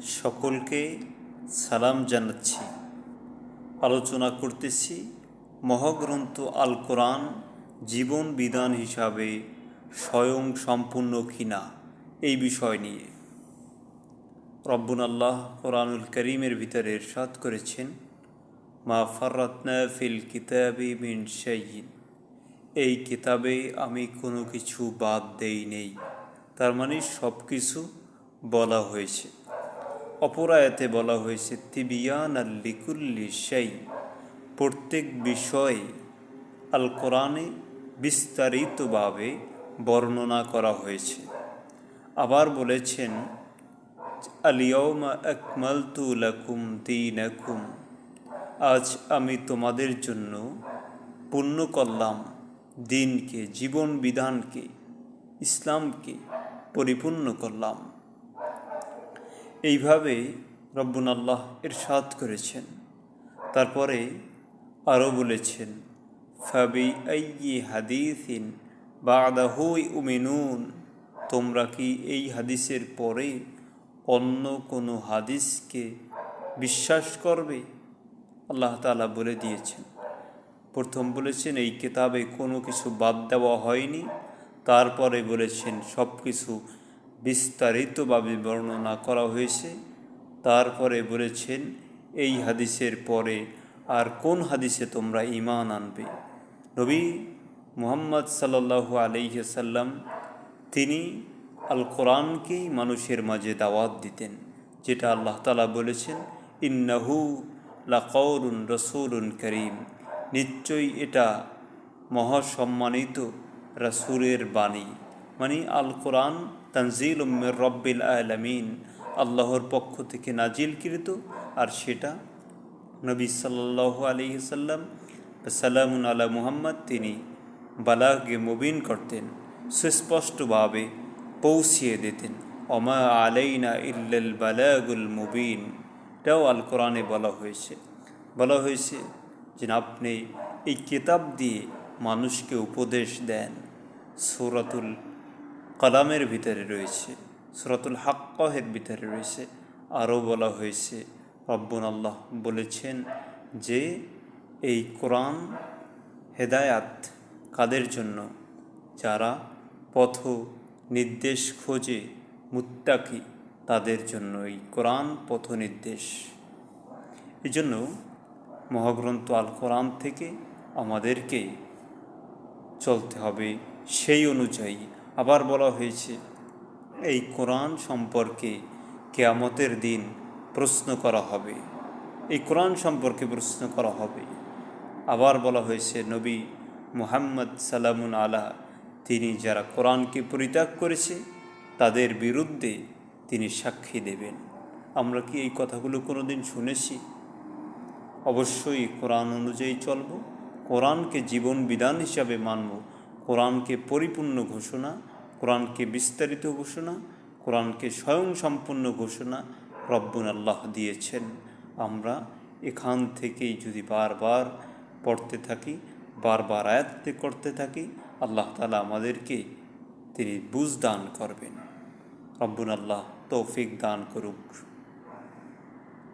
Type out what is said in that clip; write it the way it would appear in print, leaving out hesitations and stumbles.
সকলকে সালাম জানাচ্ছি। আলোচনা করতেছি মহাগ্রন্থ আল কোরআন জীবন বিধান হিসাবে স্বয়ং সম্পূর্ণ কিনা এই বিষয় নিয়ে। রব্বুনা আল্লাহ কোরআনুল করিমের ভিতরে ইরশাদ করেছেন, মা ফাররাতনা ফিল কিতাবি মিন শাইইন, এই কিতাবে আমি কোনো কিছু বাদ দেই নেই। তার মানে সব কিছু বলা হয়েছে। অপর আয়াতে বলা হয়েছে তিবিয়ানাল লিকুল্লি শাই, প্রত্যেক বিষয়ে আল কোরআনে বিস্তারিতভাবে বর্ণনা করা হয়েছে। আবার বলেছেন আল-ইয়াওমা আকমালতু লাকুম দীনাকুম, আজ আমি তোমাদের জন্য পূর্ণ করলাম দিনকে, জীবন বিধানকে, ইসলামকে পরিপূর্ণ করলাম। এইভাবে রব্বুনা আল্লাহ ইরশাদ করেছেন। তারপরে আরও বলেছেন ফাবি আইয়ি হাদিসিন বাদাহু ইউমিনুন, তোমরা কি এই হাদিসের পরে অন্য কোনো হাদিসকে বিশ্বাস করবে? আল্লাহ তাআলা বলে দিয়েছেন। প্রথম বলেছেন এই কিতাবে কোনো কিছু বাদ দেওয়া হয়নি, তারপরে বলেছেন সব কিছু বিস্তারিতভাবে বর্ণনা করা হয়েছে। তারপরে বলেছেন এই হাদিসের পরে আর কোন হাদিসে তোমরা ঈমান আনবে। নবী মুহাম্মদ সাল্লাল্লাহু আলাইহি ওয়াসাল্লাম তিনি আল কোরআনকেই মানুষের মাঝে দাওয়াত দিতেন, যেটা আল্লাহ তাআলা বলেছেন ইন্নাহু লাকাউলুন রাসূলুন করিম, নিশ্চয়ই এটা মহাসম্মানিত রাসূলের বাণী। মানে আল কোরআন তানজিলুম মির রব্বিল আলামিন, আল্লাহর পক্ষ থেকে নাজিলকৃত, আর সেটা নবী সাল্লাল্লাহু আলাইহি ওয়াসাল্লাম সালামুন আলা মুহাম্মদ তিনি বালাগে মুবিন করতেন, সুস্পষ্টভাবে পৌঁছিয়ে দিতেন। ওমা আলাইনা ইল্লাল বালাগুল মুবিন, এটাও আল কোরআনে বলা হয়েছে যে আপনি এই কিতাব দিয়ে মানুষকে উপদেশ দেন। সূরাতুল কালামের ভিতরে রয়েছে, সূরাতুল হাক্কাহের ভিতরে রয়েছে। আরও বলা হয়েছে রব্বুনা আল্লাহ বলেছেন যে এই কোরআন হেদায়াত কাদের জন্য? যারা পথ নির্দেশ খোঁজে, মুত্তাকি, তাদের জন্য এই কোরআন পথ নির্দেশ। এই জন্য মহাগ্রন্থ আল কোরআন থেকে আমাদেরকে চলতে হবে সেই অনুযায়ী। আবার বলা হয়েছে এই কোরআন সম্পর্কে কিয়ামতের দিন প্রশ্ন করা হবে, এই কোরআন সম্পর্কে প্রশ্ন করা হবে। আবার বলা হয়েছে নবী মুহাম্মদ সালামুন আলা তিনি যারা কোরআনকে পরিত্যাগ করেছে তাদের বিরুদ্ধে তিনি সাক্ষী দেবেন। আমরা কি এই কথাগুলো কোনো দিন শুনেছি? অবশ্যই কোরআন অনুযায়ী চলব, কোরআনকে জীবন বিধান হিসাবে মানব। কোরআনকে পরিপূর্ণ ঘোষণা, কোরআনকে বিস্তারিত ঘোষণা, কোরআনকে স্বয়ং সম্পূর্ণ ঘোষণা রব্বুনা আল্লাহ দিয়েছেন। আমরা এখান থেকেই যদি বারবার পড়তে থাকি, বারবার আয়াত করতে থাকি, আল্লাহ তাআলা আমাদেরকে তিনি বুঝ দান করবেন। রব্বুনা আল্লাহ তৌফিক দান করুক।